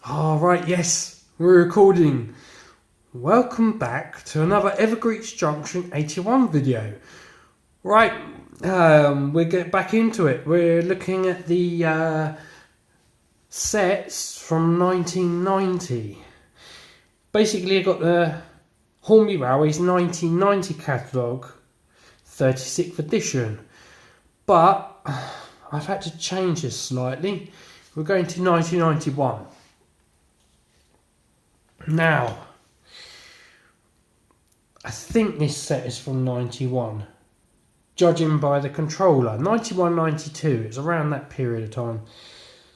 All right, yes, we're recording. Welcome back to another Evergreech Junction 81 video. Right, we're getting back into it. We're looking at the sets from 1990. Basically, I got the Hornby Railways 1990 catalogue, 36th edition. But I've had to change this slightly. We're going to 1991. Now, I think this set is from 91, judging by the controller. 91, 92, it's around that period of time.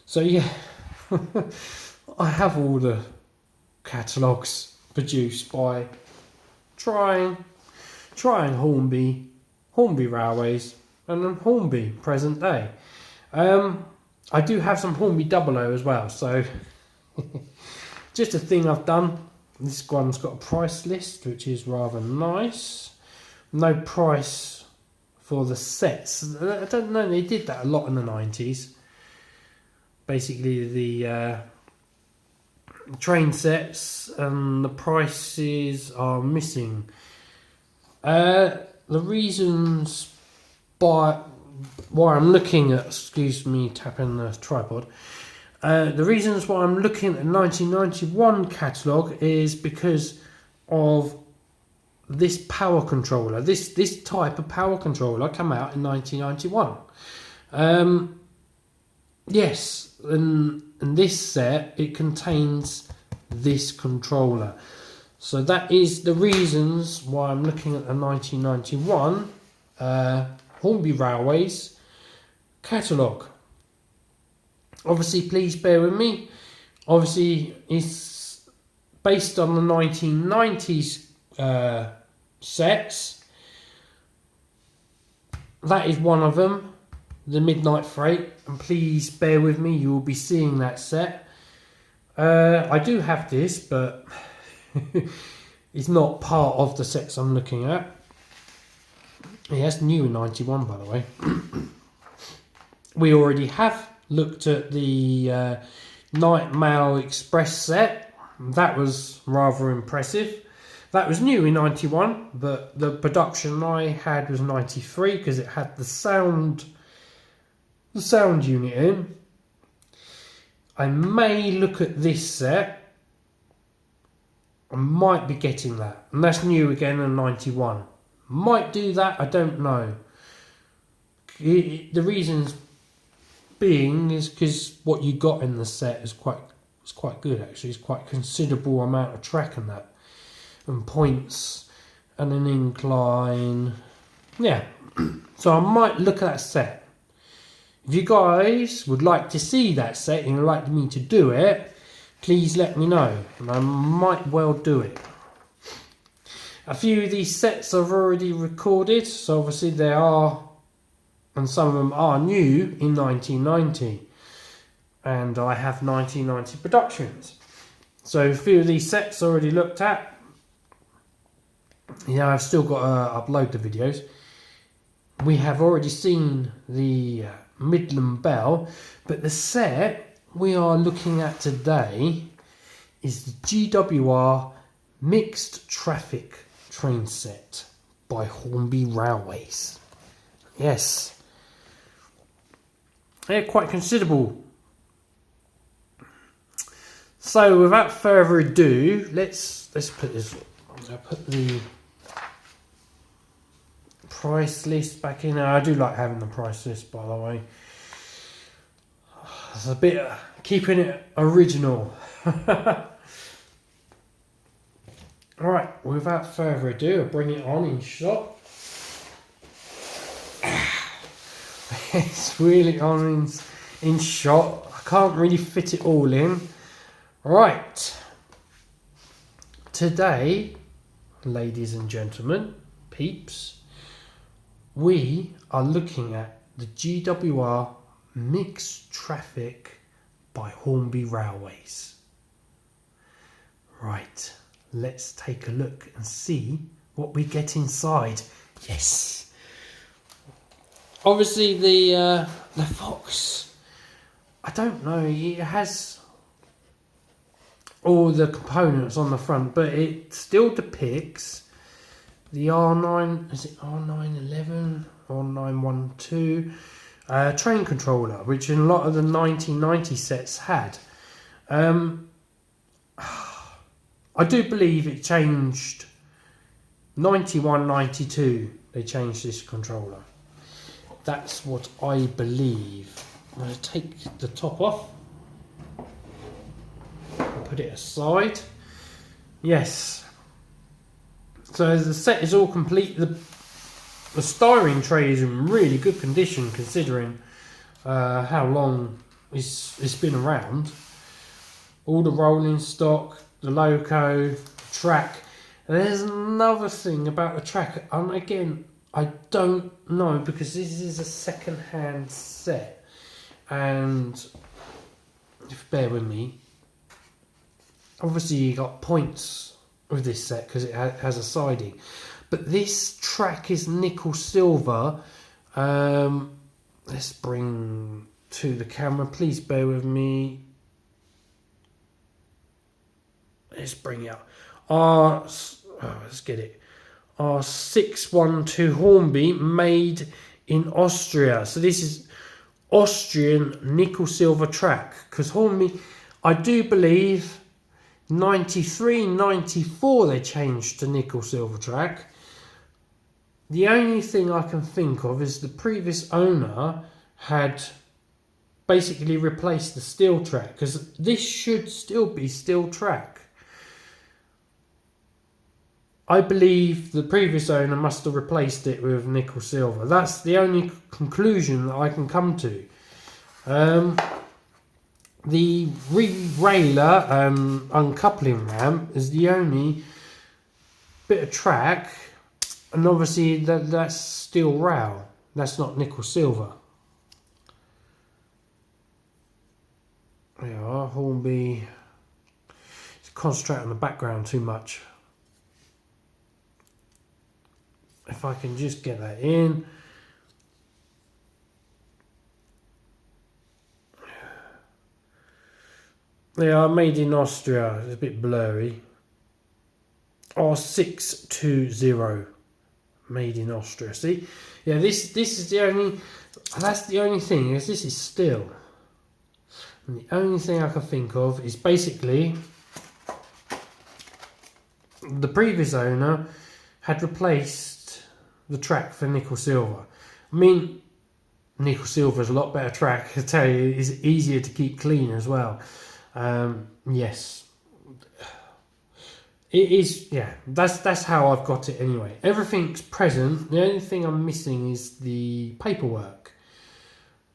So yeah, I have all the catalogues produced by trying Hornby Railways, and then Hornby present day. I do have some Hornby 00 as well, so just a thing I've done. This one's got a price list, which is rather nice. No price for the sets. I don't know, they did that a lot in the 90s. Basically the train sets and the prices are missing. The reasons why I'm looking at, excuse me tapping the tripod, the reasons why I'm looking at the 1991 catalogue is because of this power controller. This type of power controller came out in 1991. Yes, and this set, it contains this controller. So that is the reasons why I'm looking at the 1991 Hornby Railways catalogue. Obviously, please bear with me. Obviously, it's based on the 1990s sets. That is one of them, the Midnight Freight. And please bear with me, you will be seeing that set. I do have this, but it's not part of the sets I'm looking at. Yeah, that's new in 91, by the way. We already have looked at the Night Mail Express set. That was rather impressive. That was new in 91, but the production I had was 93 because it had the sound unit in. I may look at this set. I might be getting that, and that's new again in 91. Might do that, I don't know. The reasons being is because what you got in the set is quite good actually. It's quite a considerable amount of track and that, and points and an incline. Yeah, so I might look at that set. If you guys would like to see that set and you'd like me to do it, please let me know, and I might well do it. A few of these sets I've already recorded, so obviously they are, and some of them are new in 1990, and I have 1990 productions. So a few of these sets already looked at. Yeah, I've still got to upload the videos. We have already seen the Midland Bell, but the set we are looking at today is the GWR Mixed Traffic train set by Hornby Railways. Yes, they're quite considerable. So without further ado, let's put this. I'll put the price list back in. I do like having the price list, by the way. It's a bit keeping it original. Alright, without further ado, I'll bring it on in shot. It's really on in shot. I can't really fit it all in. Right. Today, ladies and gentlemen, peeps, we are looking at the GWR Mixed Traffic by Hornby Railways. Right. Let's take a look and see what we get inside. Yes. Obviously the Fox, I don't know, it has all the components on the front, but it still depicts the R9, is it R911 or 912 train controller, which in a lot of the 1990 sets had. I do believe it changed 91, 92. They changed this controller. That's what I believe. I'm going to take the top off and put it aside. Yes. So the set is all complete. The styrene tray is in really good condition considering how long it's been around. All the rolling stock, the loco, the track. And there's another thing about the track, and again, I don't know because this is a second-hand set, and if bear with me, obviously you got points with this set because it has a siding, but this track is nickel silver. Let's bring to the camera, please bear with me. Let's bring it up. Let's get it. R612 Hornby, made in Austria. So this is Austrian nickel silver track, because Hornby, I do believe 93, 94 they changed to nickel silver track. The only thing I can think of is the previous owner had basically replaced the steel track, because this should still be steel track. I believe the previous owner must have replaced it with nickel silver. That's the only conclusion that I can come to. The railer uncoupling ramp is the only bit of track, and obviously that's steel rail. That's not nickel silver. There you are, Hornby. It's concentrating on the background too much. If I can just get that in. They are made in Austria. It's a bit blurry. R620, made in Austria. See, yeah, this is the only. That's the only thing, is this is steel. And the only thing I can think of is basically the previous owner had replaced the track for nickel silver. I mean, nickel silver is a lot better track. I tell you, it's easier to keep clean as well. Yes, it is. Yeah, that's how I've got it anyway. Everything's present. The only thing I'm missing is the paperwork,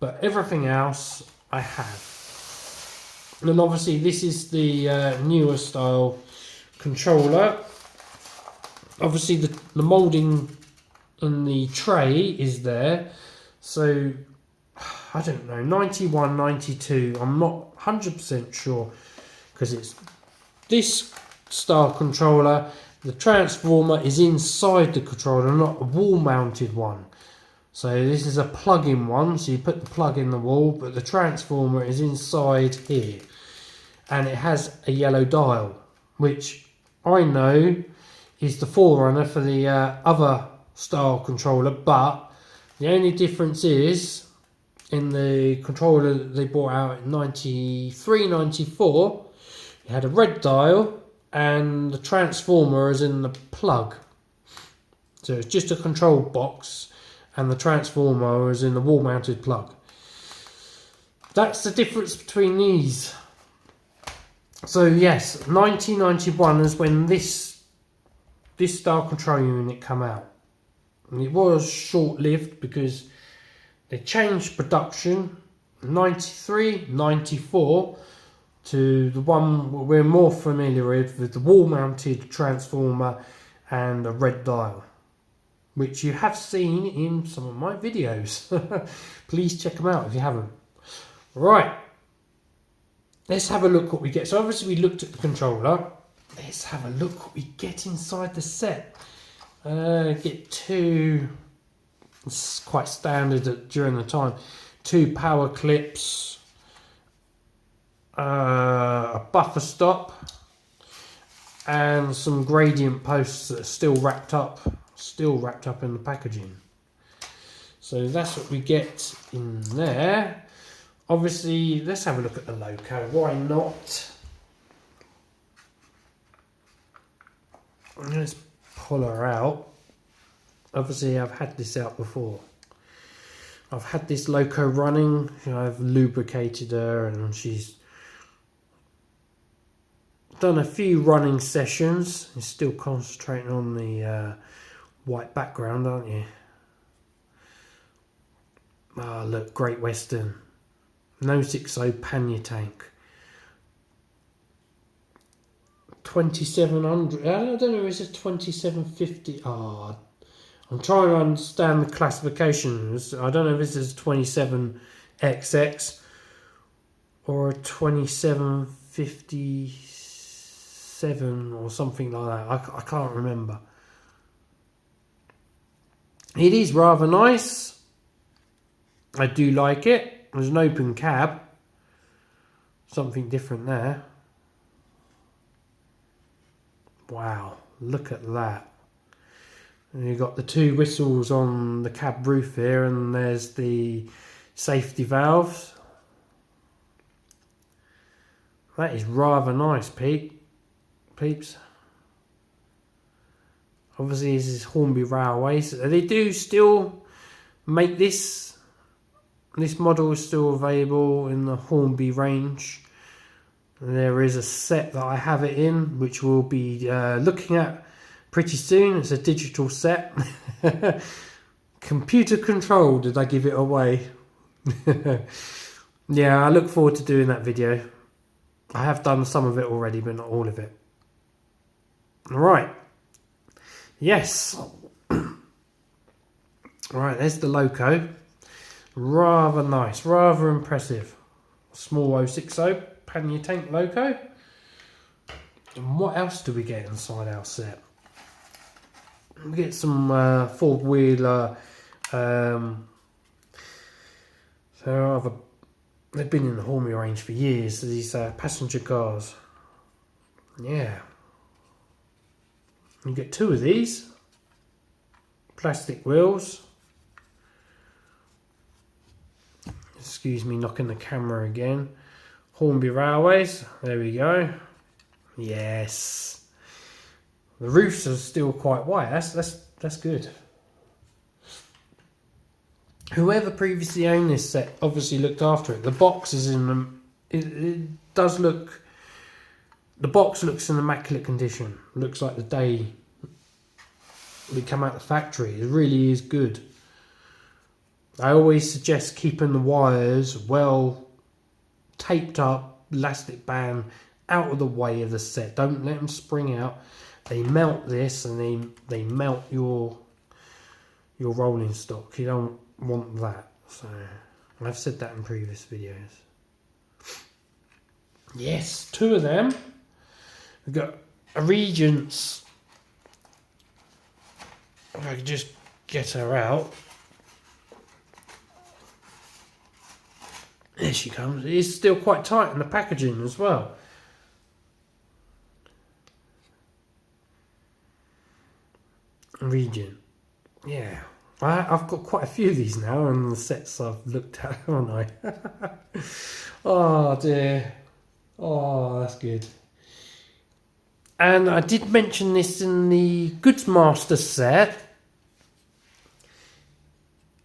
but everything else I have. And obviously, this is the newer style controller. Obviously, the moulding in the tray is there, so I don't know, 91, 92, I'm not 100% sure, because it's this style controller. The transformer is inside the controller, not a wall mounted one. So this is a plug-in one, so you put the plug in the wall, but the transformer is inside here, and it has a yellow dial, which I know is the forerunner for the other style controller, but the only difference is in the controller that they brought out in 93, 94, it had a red dial and the transformer is in the plug. So it's just a control box and the transformer is in the wall mounted plug. That's the difference between these. So yes, 1991 is when this style control unit came out. And it was short-lived because they changed production 93, 94 to the one we're more familiar with the wall-mounted transformer and a red dial, which you have seen in some of my videos. Please check them out if you haven't. Right, let's have a look what we get. So obviously we looked at the controller. Let's have a look what we get inside the set. Get two, it's quite standard during the time, two power clips, a buffer stop, and some gradient posts that are still wrapped up in the packaging. So that's what we get in there. Obviously, let's have a look at the loco. Why not? Let's pull her out. Obviously, I've had this out before. I've had this loco running. I've lubricated her, and she's done a few running sessions. You're still concentrating on the white background, aren't you? Ah, look, Great Western. No 60 pannier tank. 2700. I don't know, is it 2750? Ah, I'm trying to understand the classifications. I don't know if this is 27XX or a 2757 or something like that. I can't remember. It is rather nice. I do like it. There's an open cab. Something different there. Wow, look at that. And you've got the two whistles on the cab roof here, and there's the safety valves. That is rather nice, peeps. Obviously, this is Hornby Railways. They do still make this. This model is still available in the Hornby range. There is a set that I have it in, which we'll be looking at pretty soon. It's a digital set. Computer controlled, did I give it away? Yeah, I look forward to doing that video. I have done some of it already, but not all of it. Right. Yes. Right, there's the loco. Rather nice, rather impressive. Small 060 pannier tank loco. And what else do we get inside our set? We get some four-wheeler. They've been in the Hornby range for years. These passenger cars. Yeah. You get two of these. Plastic wheels. Excuse me, knocking the camera again. Hornby Railways. There we go. Yes. The roofs are still quite white. That's good. Whoever previously owned this set obviously looked after it. The box is in them. It does look. The box looks in immaculate condition. Looks like the day we come out of the factory. It really is good. I always suggest keeping the wires well taped up, elastic band out of the way of the set. Don't let them spring out. They melt this, and they melt your rolling stock. You don't want that. So I've said that in previous videos. Yes, two of them. We've got a Regent's. If I could just get her out. There she comes. It is still quite tight in the packaging as well. Regent. Yeah. I've got quite a few of these now on the sets I've looked at, haven't I? Oh dear. Oh, that's good. And I did mention this in the Goodsmaster set.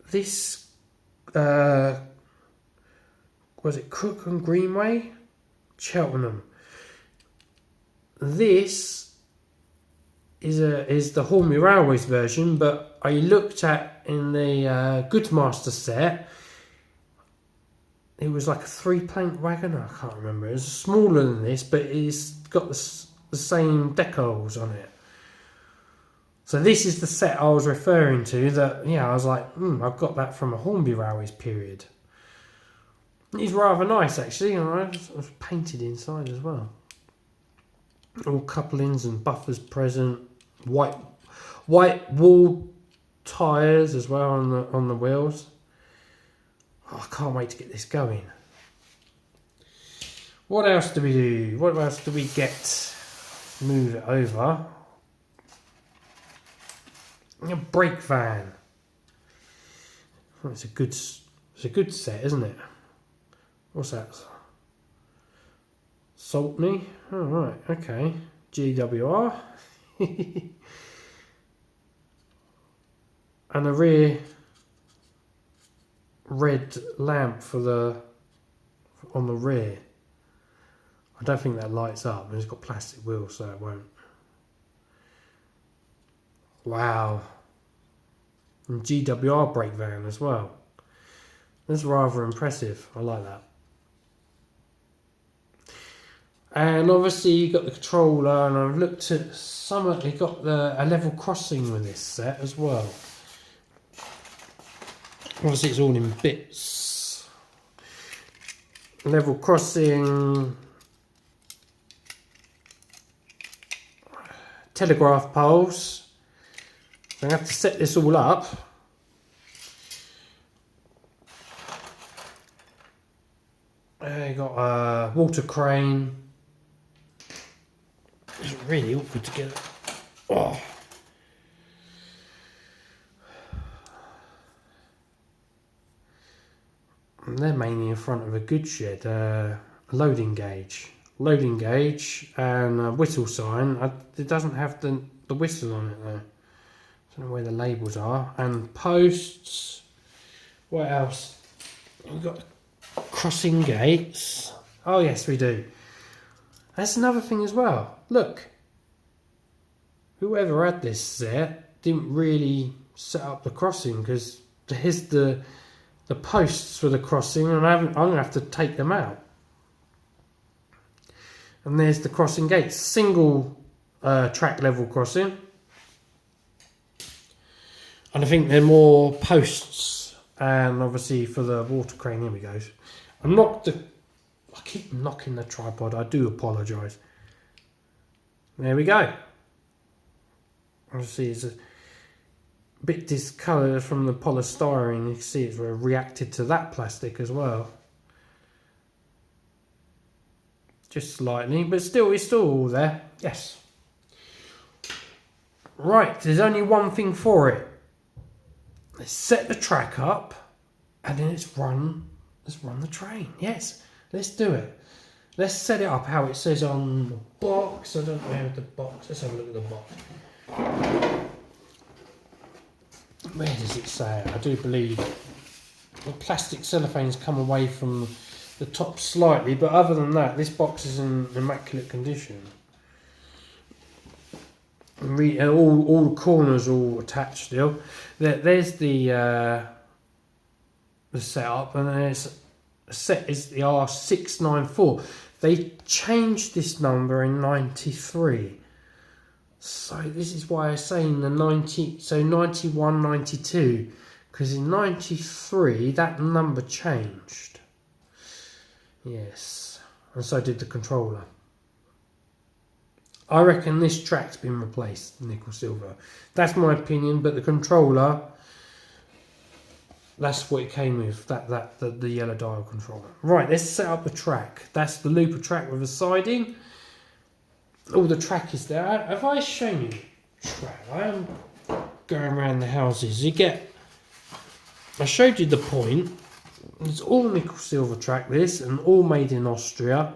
This was it Crook and Greenway? Cheltenham. This is the Hornby Railways version, but I looked at in the Goodsmaster set. It was like a 3-plank wagon. I can't remember. It was smaller than this, but it's got the same decals on it. So this is the set I was referring to. That I was like, I've got that from a Hornby Railways period. It's rather nice actually. It was painted inside as well. All couplings and buffers present. White wall tyres as well on the wheels. Oh, I can't wait to get this going. What else do we do? What else do we get? move it over. A brake van. Oh, it's a good set, isn't it? What's that? Saltney. Oh, right, okay. GWR. And a rear red lamp on the rear. I don't think that lights up. It's got plastic wheels, so it won't. Wow. And GWR brake van as well. That's rather impressive. I like that. And obviously you got the controller, and I've looked at you got a level crossing with this set as well. Obviously it's all in bits. Level crossing, telegraph poles. So I'm going to have to set this all up. You got a water crane. It's really awkward to get. Oh. And they're mainly in front of a goods shed. Loading gauge, and a whistle sign. It doesn't have the whistle on it though. I don't know where the labels are. And posts. What else? We've got crossing gates. Oh yes, we do. That's another thing as well. Look, whoever had this set didn't really set up the crossing, because here's the posts for the crossing, and I'm going to have to take them out. And there's the crossing gates, single track level crossing. And I think there are more posts, and obviously for the water crane, here we go. I keep knocking the tripod, I do apologise. There we go. Obviously it's a bit discoloured from the polystyrene. You can see it's reacted to that plastic as well. Just slightly, but still, it's still all there. Yes. Right, there's only one thing for it. Let's set the track up, and then let's run the train. Yes, let's do it. Let's set it up how it says on the box. I don't know where the box. Let's have a look at the box. Where does it say it? I do believe the plastic cellophane's come away from the top slightly, but other than that, this box is in immaculate condition. All the corners all attached still. There's the setup, and then the set is the R694. They changed this number in '93. So this is why I say in the 91, 92, because in '93 that number changed. Yes, and so did the controller. I reckon this track's been replaced, nickel silver. That's my opinion, but the controller, that's what it came with, the yellow dial controller. Right, let's set up the track. That's the looper track with a siding. All the track is there. Have I shown you the track? I am going around the houses. I showed you the point. It's all nickel silver track, this, and all made in Austria.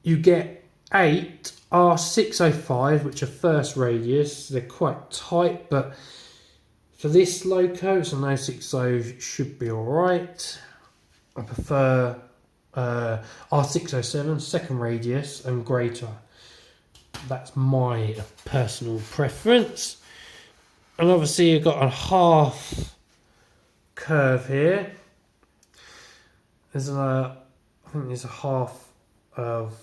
You get 8 R605, which are first radius. They're quite tight, but for this loco, it's an 060, it should be alright. I prefer R607, second radius, and greater. That's my personal preference. And obviously you've got a half curve here. I think there's a half of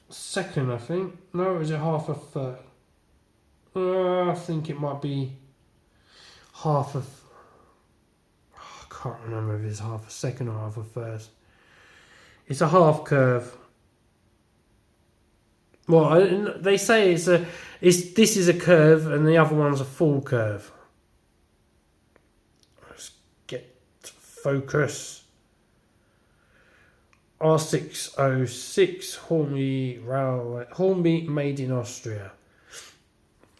second, I think. No, is it half of third? I think it might be half of... I can't remember if it's half a second or half a first. It's a half curve. Well, they say this is a curve and the other one's a full curve. Let's get to focus. R606 Hornby Railway, Hornby made in Austria.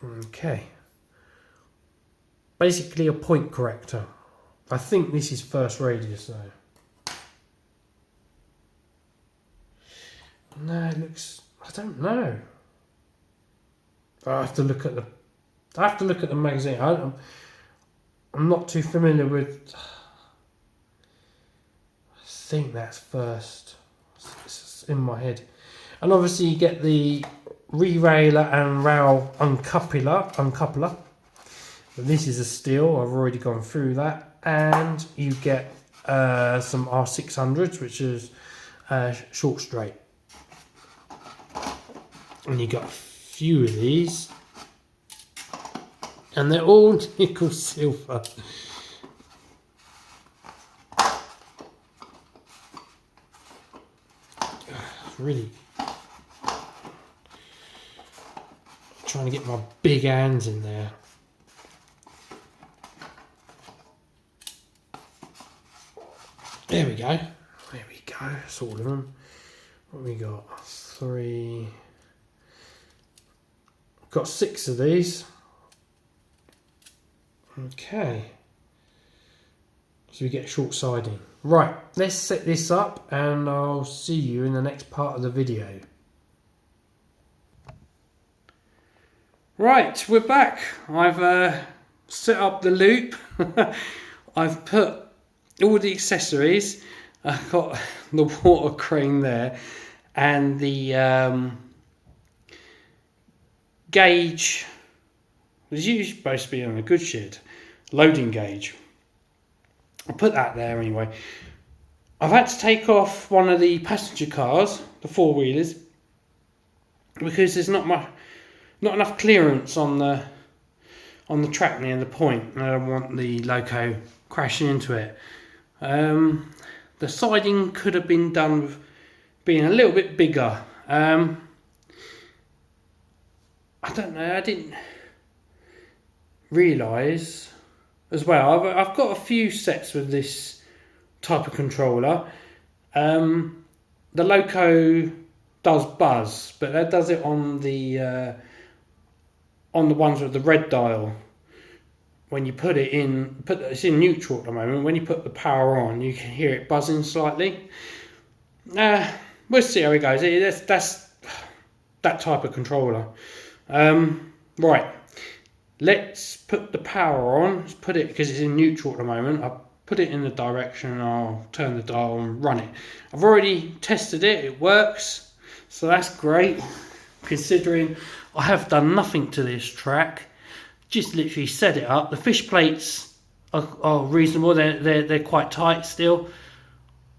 Okay. Basically a point corrector. I think this is first radius though. No, it looks, I don't know. I have to look at the magazine. I'm not too familiar with. I think that's first. It's in my head. And obviously you get the re-railer and rail uncoupler. But this is a steel. I've already gone through that. And you get some R600s, which is short straight. And you got a few of these. And they're all nickel silver. Really trying to get my big hands in there. There we go. There we go. That's all of them. What we got? 3. Got 6 of these. Okay. So we get short siding. Right, let's set this up and I'll see you in the next part of the video. Right, we're back. I've set up the loop. I've put all the accessories. I've got the water crane there and the gauge. It's usually supposed to be on a good shed. Loading gauge. I'll put that there anyway. I've had to take off one of the passenger cars, the 4-wheelers, because there's not enough clearance on the track near the point, and I don't want the loco crashing into it. The siding could have been done with being a little bit bigger. I don't know. I didn't realise as well. I've got a few sets with this type of controller. The loco does buzz, but that does it on the ones with the red dial. When you put it in, it's in neutral at the moment. When you put the power on, you can hear it buzzing slightly. We'll see how it goes. That's that type of controller. Right. Let's put the power on. Let's put it, because it's in neutral at the moment. I'll put it in the direction and I'll turn the dial and run it. I've already tested it. It works. So that's great. Considering I have done nothing to this track. Just literally set it up. The fish plates are reasonable. They're quite tight still.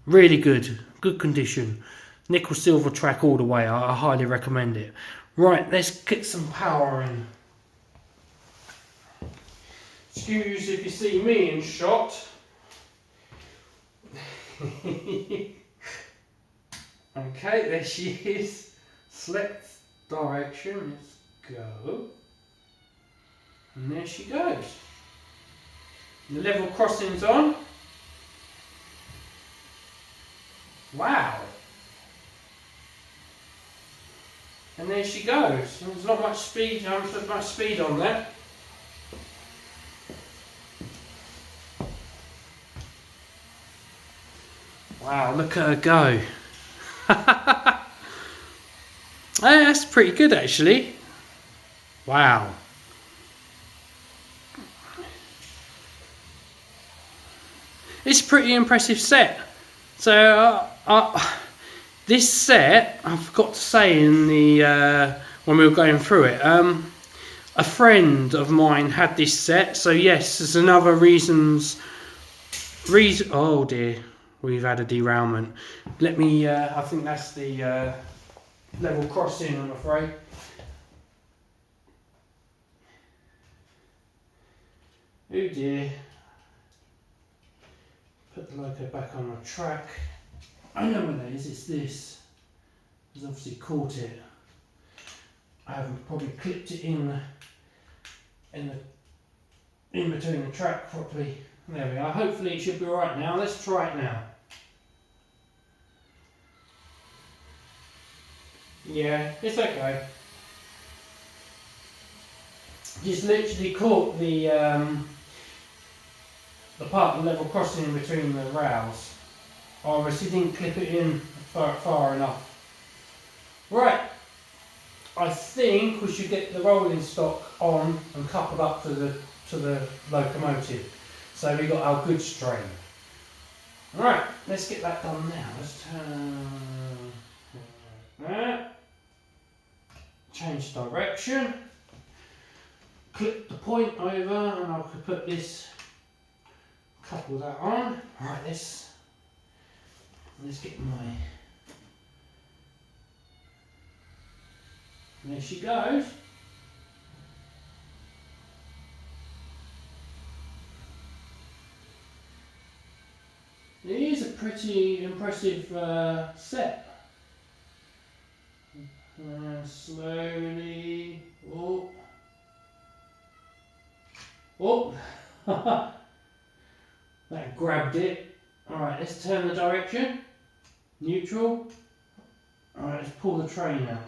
Really good. Good condition. Nickel silver track all the way. I highly recommend it. Right, let's get some power in. Excuse if you see me in shot. Okay, there she is. Select direction. Let's go. And there she goes. The level crossing's on. Wow. And there she goes. There's not much speed. On that. Wow, look at her go. That's pretty good actually. Wow. It's a pretty impressive set. So this set, I forgot to say in the when we were going through it, a friend of mine had this set. So yes, there's another reason. Oh dear, we've had a derailment. Let me. I think that's the level crossing, I'm afraid. Oh dear. Put the loco back on the track. I know what that is, it's this. He's obviously caught it. I haven't probably clipped it in between the track properly. There we are. Hopefully it should be alright now. Let's try it now. Yeah, it's okay. Just literally caught the part of the level crossing in between the rails. I obviously didn't clip it in far enough. Right, I think we should get the rolling stock on and coupled up to the locomotive. So we got our goods train. Right, let's get that done now. Let's turn that. Change direction. Clip the point over, and I could put this. Couple that on. Right, let's get my. There she goes. It is a pretty impressive set. Slowly. Oh. Oh. That grabbed it. Alright, let's turn the direction. Neutral. Alright, let's pull the train out.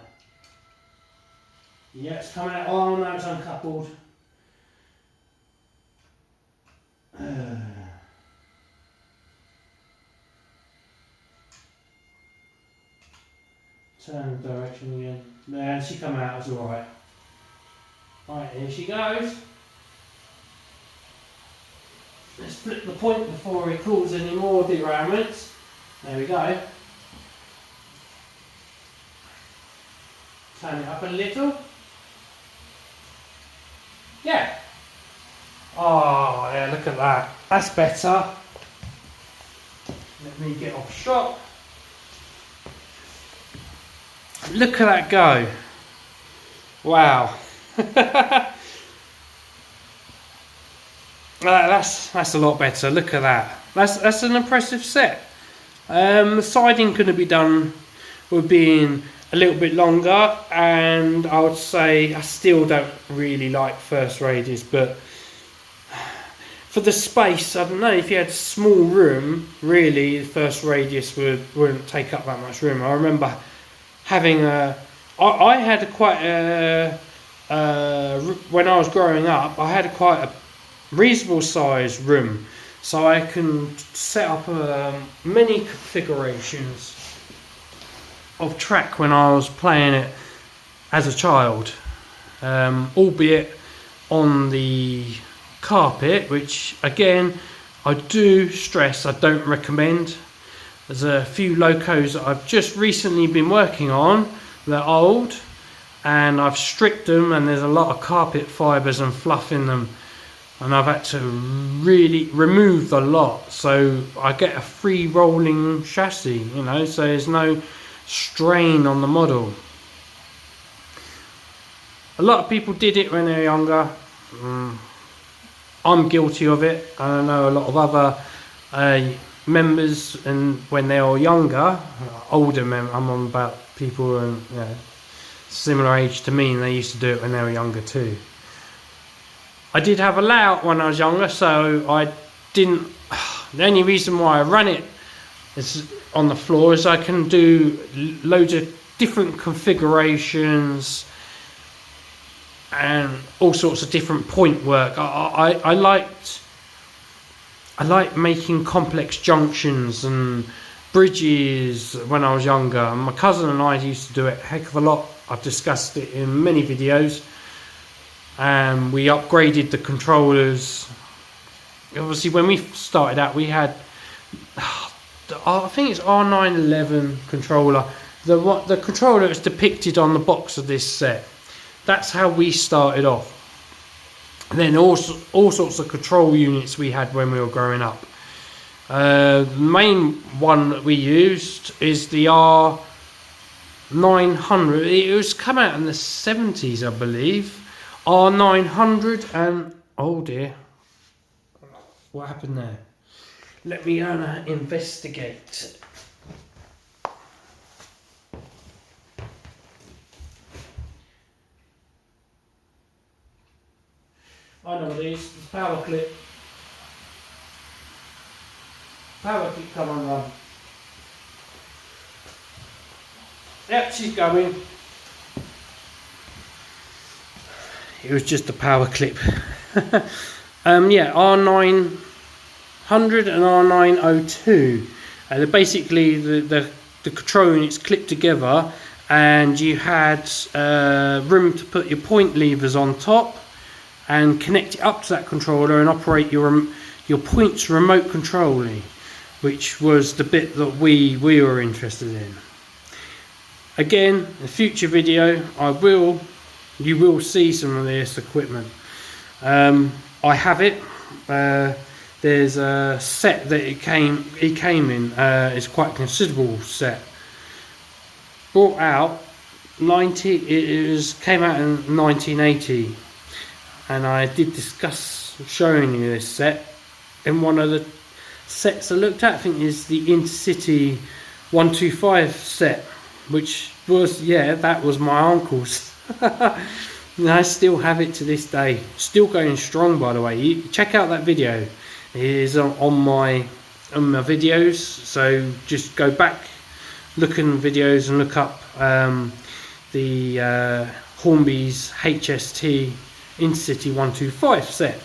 Yeah, it's coming out. Oh no, it's uncoupled. Turn the direction again. There, she come out, it's alright. Alright, here she goes. Let's flip the point before it causes any more derailments. There we go. Turn it up a little. Yeah. Oh, yeah, look at that. That's better. Let me get off shot. Look at that go. Wow. That's a lot better. Look at that. That's an impressive set. The siding could have been done with being a little bit longer, and I would say I still don't really like first radius, but for the space, I don't know, if you had small room, really the first radius wouldn't take up that much room. I remember having I had quite a when I was growing up, I had quite a reasonable sized room, so I can set up many configurations of track when I was playing it as a child, albeit on the carpet, which again I do stress I don't recommend. There's a few locos that I've just recently been working on. They're old and I've stripped them, and there's a lot of carpet fibres and fluff in them, and I've had to really remove a lot, so I get a free rolling chassis, you know, so there's no strain on the model. A lot of people did it when they were younger. I'm guilty of it. I know a lot of other members, and when they were younger, older members, I'm on about people and similar age to me, and they used to do it when they were younger too. I did have a layout when I was younger, so I didn't. The only reason why I run it is on the floor is I can do loads of different configurations and all sorts of different point work. I like making complex junctions and bridges when I was younger. My cousin and I used to do it a heck of a lot. I've discussed it in many videos. And we upgraded the controllers. Obviously, when we started out, we had, I think it's R911 controller. The controller is depicted on the box of this set. That's how we started off. And then all sorts of control units we had when we were growing up. The main one that we used is the R900. It was come out in the 70s, I believe. R900, and oh dear, what happened there? Let me investigate. I know these. Power clip. Power clip, come on, run. Yep, she's going. It was just a power clip. Yeah, R900 and R902. They're basically the control units clipped together, and you had room to put your point levers on top and connect it up to that controller and operate your points remote controlling, which was the bit that we were interested in. Again, in a future video, you will see some of this equipment. I have it. There's a set that it came in. It's quite a considerable set. Brought out came out in 1980, and I did discuss showing you this set in one of the sets I looked at. I think is the Intercity 125 set, which was, yeah, that was my uncle's. And I still have it to this day. Still going strong, by the way. You check out that video. It is on my videos. So just go back, look in videos, and look up the Hornby's HST Intercity 125 set,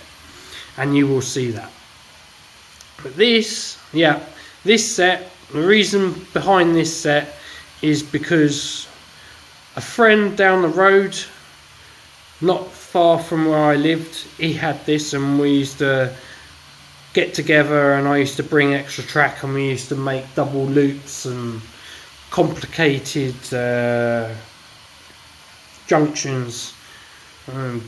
and you will see that. But this set, the reason behind this set is because a friend down the road, not far from where I lived, he had this, and we used to get together, and I used to bring extra track, and we used to make double loops and complicated junctions.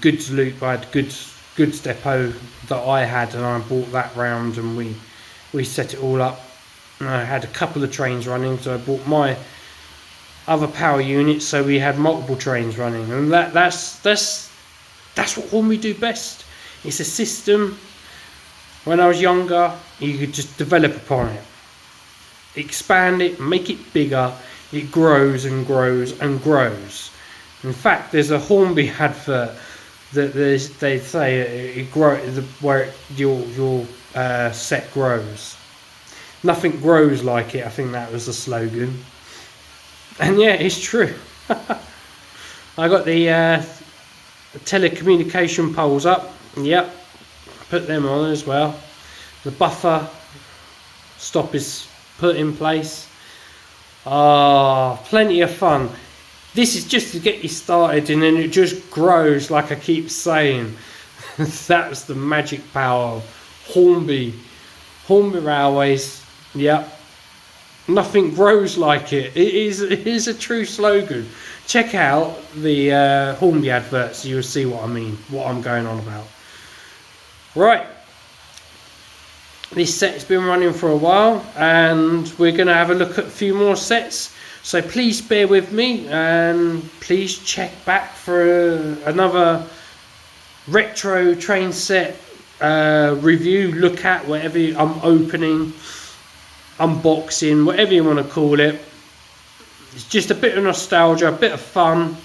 Goods loop, I had goods depot that I had, and I brought that round, and we set it all up. And I had a couple of trains running, so I bought my other power units, so we had multiple trains running, and that's what Hornby do best. It's a system. When I was younger, you could just develop upon it, expand it, make it bigger. It grows and grows and grows. In fact, there's a Hornby advert that they say it grows where your set grows. Nothing grows like it. I think that was the slogan. And yeah, it's true. I got the telecommunication poles up. Yep, put them on as well. The buffer stop is put in place. Plenty of fun. This is just to get you started, and then it just grows, like I keep saying. That's the magic power of Hornby Railways. Yep. Nothing grows like it. It is a true slogan. Check out the Hornby adverts, so you'll see what I mean, what I'm going on about. Right. This set's been running for a while, and we're going to have a look at a few more sets. So please bear with me, and please check back for another retro train set review, look at whatever I'm opening, unboxing, whatever you want to call it. It's just a bit of nostalgia, a bit of fun.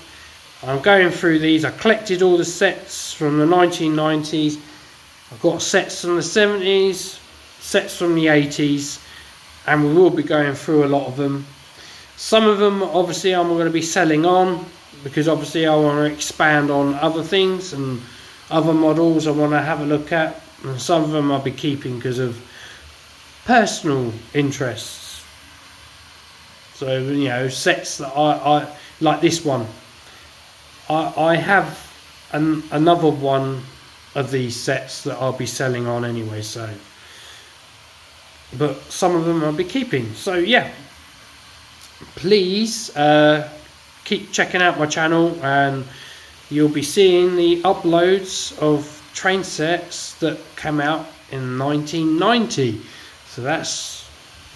I'm going through these. I collected all the sets from the 1990s. I've got sets from the 70s, sets from the 80s, and we will be going through a lot of them. Some of them obviously I'm going to be selling on, because obviously I want to expand on other things and other models I want to have a look at, and some of them I'll be keeping because of personal interests. So, you know, sets that I like this one. I have another one of these sets that I'll be selling on anyway, so, but some of them I'll be keeping. So yeah, please keep checking out my channel, and you'll be seeing the uploads of train sets that came out in 1990. So that's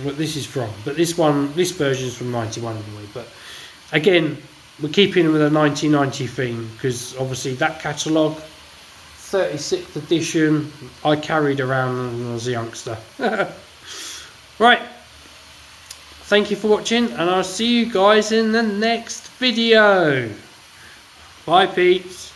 what this is from. But this version is from 91 anyway. But again, we're keeping with a 1990 theme, because obviously that catalogue, 36th edition, I carried around when I was a youngster. Right. Thank you for watching, and I'll see you guys in the next video. Bye, peeps.